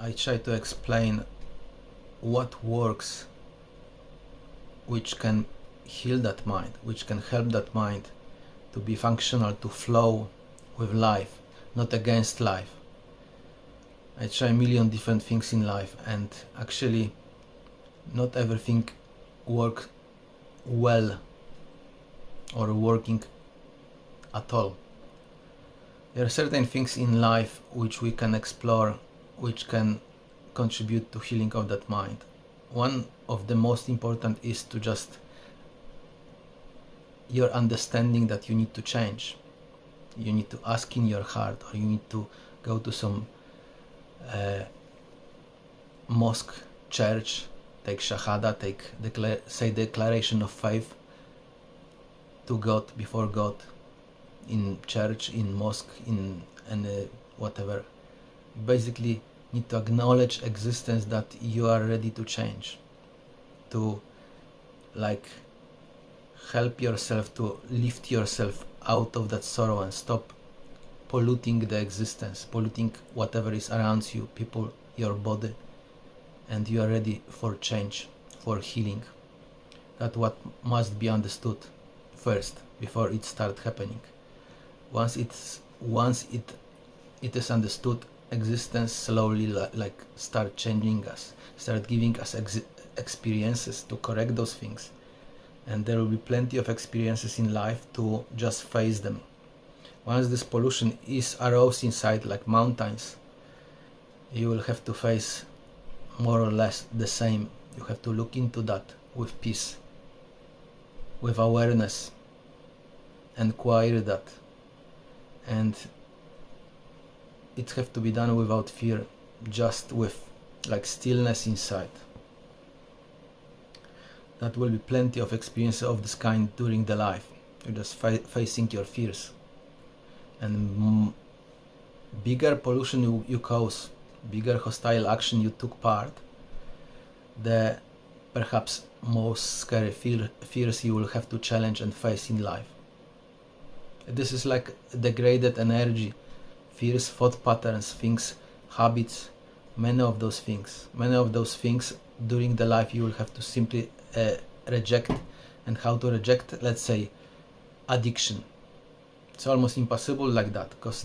I try to explain what works, which can heal that mind, which can help that mind to be functional, to flow with life, not against life. I try a million different things in life, and actually not everything works well or working at all. There are certain things in life which we can explore, which can contribute to healing of that mind. One of the most important is to just your understanding that you need to change. You need to ask in your heart, or you need to go to some mosque, church, take shahada, say declaration of faith to God, before God, in church, in mosque, in whatever. Basically need to acknowledge existence, that you are ready to change, to like help yourself, to lift yourself out of that sorrow and stop polluting the existence, polluting whatever is around you, people, your body, and you are ready for change, for healing. That's what must be understood first before it starts happening. Once it is understood, existence slowly like start changing us, start giving us experiences to correct those things, and there will be plenty of experiences in life to just face them. Once this pollution is arose inside like mountains, you will have to face more or less the same. You have to look into that with peace, with awareness, inquire that, and it have to be done without fear, just with like stillness inside. That will be plenty of experience of this kind during the life. You're just facing your fears, and bigger pollution you cause, bigger hostile action you took part, the perhaps most scary fears you will have to challenge and face in life. This is like degraded energy, fears, thought patterns, things, habits, many of those things during the life you will have to simply reject. And how to reject, let's say, addiction. It's almost impossible like that, because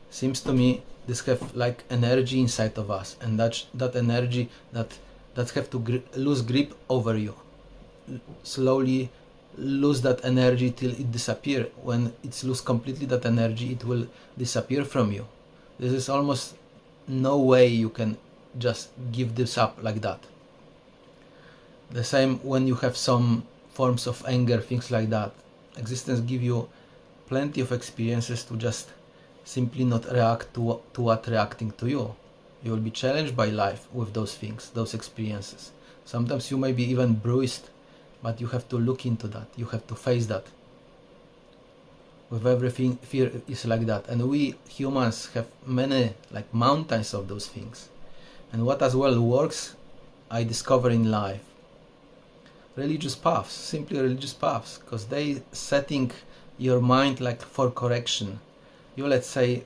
seems to me this have like energy inside of us, and that energy that have to lose grip over you, slowly lose that energy till it disappear. When it's lose completely that energy, it will disappear from you. This is almost no way you can just give this up like that. The same when you have some forms of anger, things like that. Existence give you plenty of experiences to just simply not react to what reacting to you. You will be challenged by life with those things, those experiences. Sometimes you may be even bruised, but you have to look into that. You have to face that. With everything, fear is like that. And we humans have many like mountains of those things. And what as well works, I discover in life, religious paths, simply religious paths, because they setting your mind like for correction. You, let's say,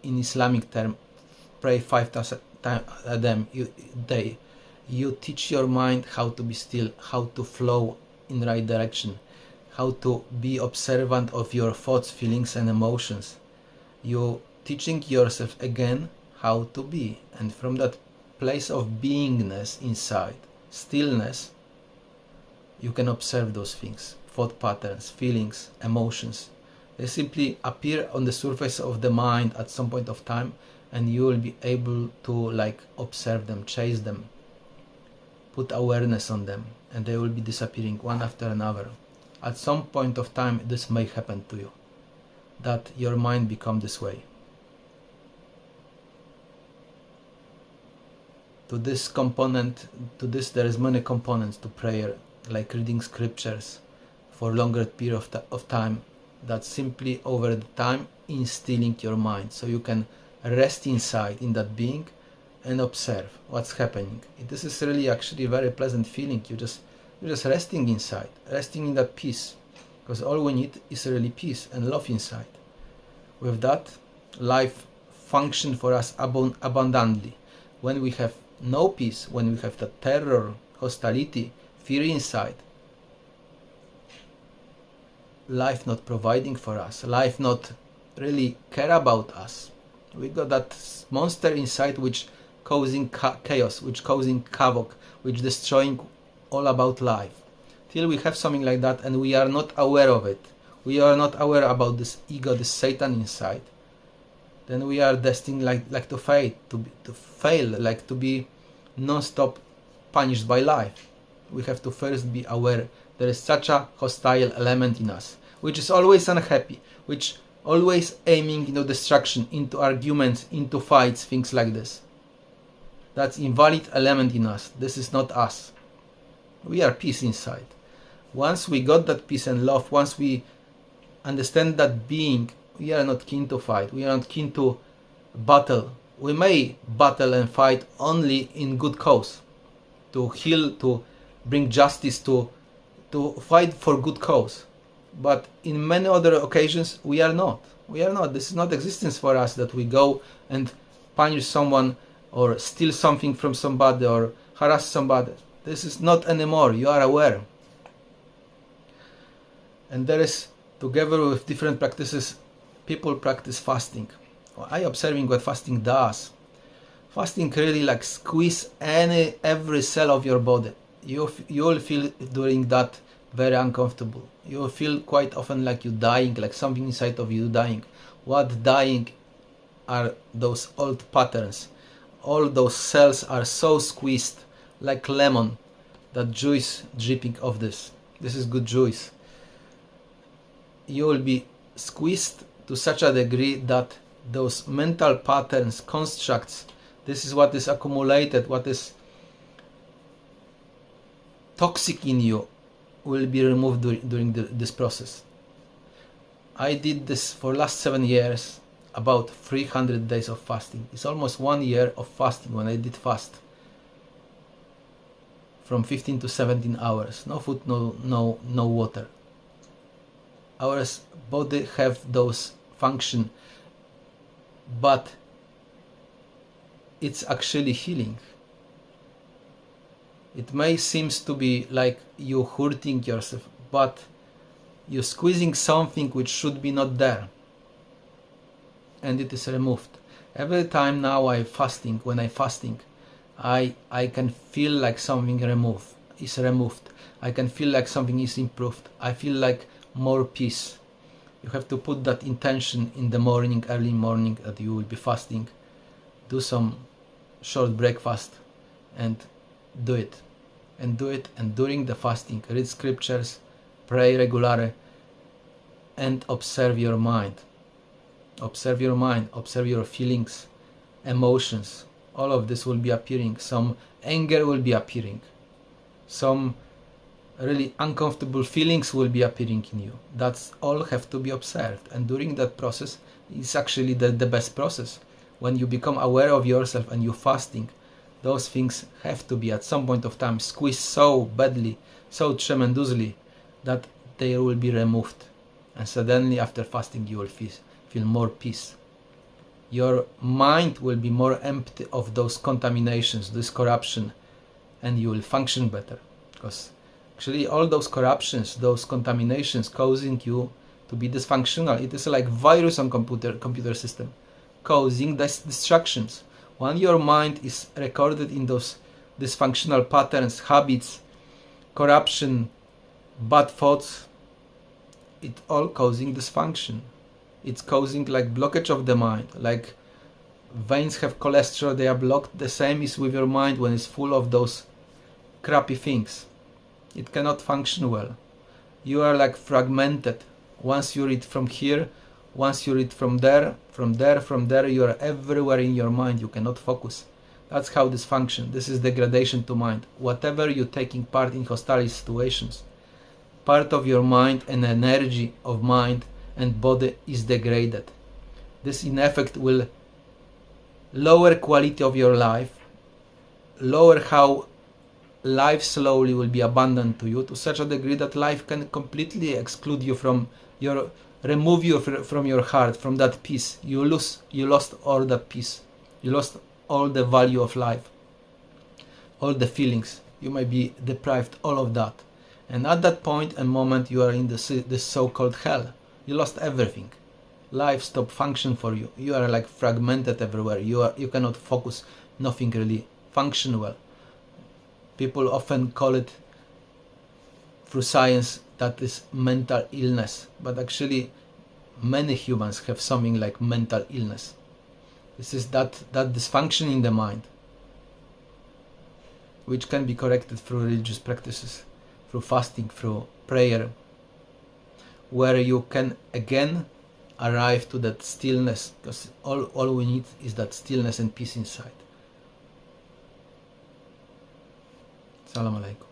in Islamic term, pray 5,000 times a day. You teach your mind how to be still, how to flow in the right direction, how to be observant of your thoughts, feelings and emotions. You teaching yourself again how to be, and from that place of beingness inside, stillness, you can observe those things, thought patterns, feelings, emotions. They simply appear on the surface of the mind at some point of time, and you will be able to like observe them, chase them, put awareness on them, and they will be disappearing one after another. At some point of time this may happen to you, that your mind become this way. To this there is many components to prayer, like reading scriptures for longer period of time, that simply over the time instilling your mind, so you can rest inside in that being and observe what's happening. This is really actually a very pleasant feeling. You're just resting inside, resting in that peace, because all we need is really peace and love inside. With that, life function for us abundantly. When we have no peace, when we have the terror, hostility, fear inside, life not providing for us, life not really care about us. We got that monster inside which causing chaos, which causing havoc, which destroying all about life. Till we have something like that and we are not aware of it, we are not aware about this ego, this Satan inside, then we are destined like to fail, like to be non-stop punished by life. We have to first be aware there is such a hostile element in us, which is always unhappy, which always aiming into destruction, into arguments, into fights, things like this. That's invalid element in us. This is not us. We are peace inside. Once we got that peace and love, once we understand that being, we are not keen to fight, we are not keen to battle. We may battle and fight only in good cause, to heal, to bring justice, to fight for good cause. But in many other occasions we are not. We are not. This is not existence for us, that we go and punish someone or steal something from somebody or harass somebody. This is not anymore. You are aware. And there is, together with different practices, people practice fasting. I observing what fasting does. Fasting really like squeeze every cell of your body. You will feel during that very uncomfortable. You will feel quite often like you dying, like something inside of you dying. What dying are those old patterns. All those cells are so squeezed like lemon, that juice dripping of this. This is good juice. You will be squeezed to such a degree that those mental patterns, constructs, this is what is accumulated, what is toxic in you, will be removed during this process. I did this for last 7 years, about 300 days of fasting. It's almost 1 year of fasting when I did fast. From 15 to 17 hours. No food, no water. Our body have those function, but it's actually healing. It may seem to be like you hurting yourself, but you're squeezing something which should be not there, and it is removed. Every time now when I fasting, I can feel like something is removed. I can feel like something is improved. I feel like more peace. You have to put that intention in the morning, early morning, that you will be fasting. Do some short breakfast and do it. And during the fasting, read scriptures, pray regularly, and observe your mind. Observe your mind, observe your feelings, emotions. All of this will be appearing. Some anger will be appearing. Some really uncomfortable feelings will be appearing in you. That's all have to be observed. And during that process, it's actually the best process. When you become aware of yourself and you're fasting, those things have to be at some point of time squeezed so badly, so tremendously, that they will be removed. And suddenly after fasting you will feel more peace. Your mind will be more empty of those contaminations, this corruption, and you will function better. Because actually all those corruptions, those contaminations causing you to be dysfunctional, it is like virus on computer system, causing these distractions. When your mind is recorded in those dysfunctional patterns, habits, corruption, bad thoughts, it all causing dysfunction. It's causing like blockage of the mind, like veins have cholesterol, they are blocked. The same is with your mind when it's full of those crappy things. It cannot function well. You are like fragmented. Once you read from here, once you read from there, you are everywhere in your mind. You cannot focus. That's how this functions. This is degradation to mind. Whatever you're taking part in hostile situations, part of your mind and energy of mind and body is degraded. This in effect will lower quality of your life, lower how life slowly will be abandoned to you to such a degree that life can completely exclude you from your remove you from your heart, from that peace, you lost all the peace. You lost all the value of life, all the feelings. You might be deprived all of that. And at that point and moment, you are in this so-called hell. You lost everything. Life stopped function for you. You are like fragmented everywhere. You cannot focus. Nothing really function well. People often call it through science that is mental illness, but actually many humans have something like mental illness. This is that dysfunction in the mind, which can be corrected through religious practices, through fasting, through prayer, where you can again arrive to that stillness, because all we need is that stillness and peace inside. Salam alaikum.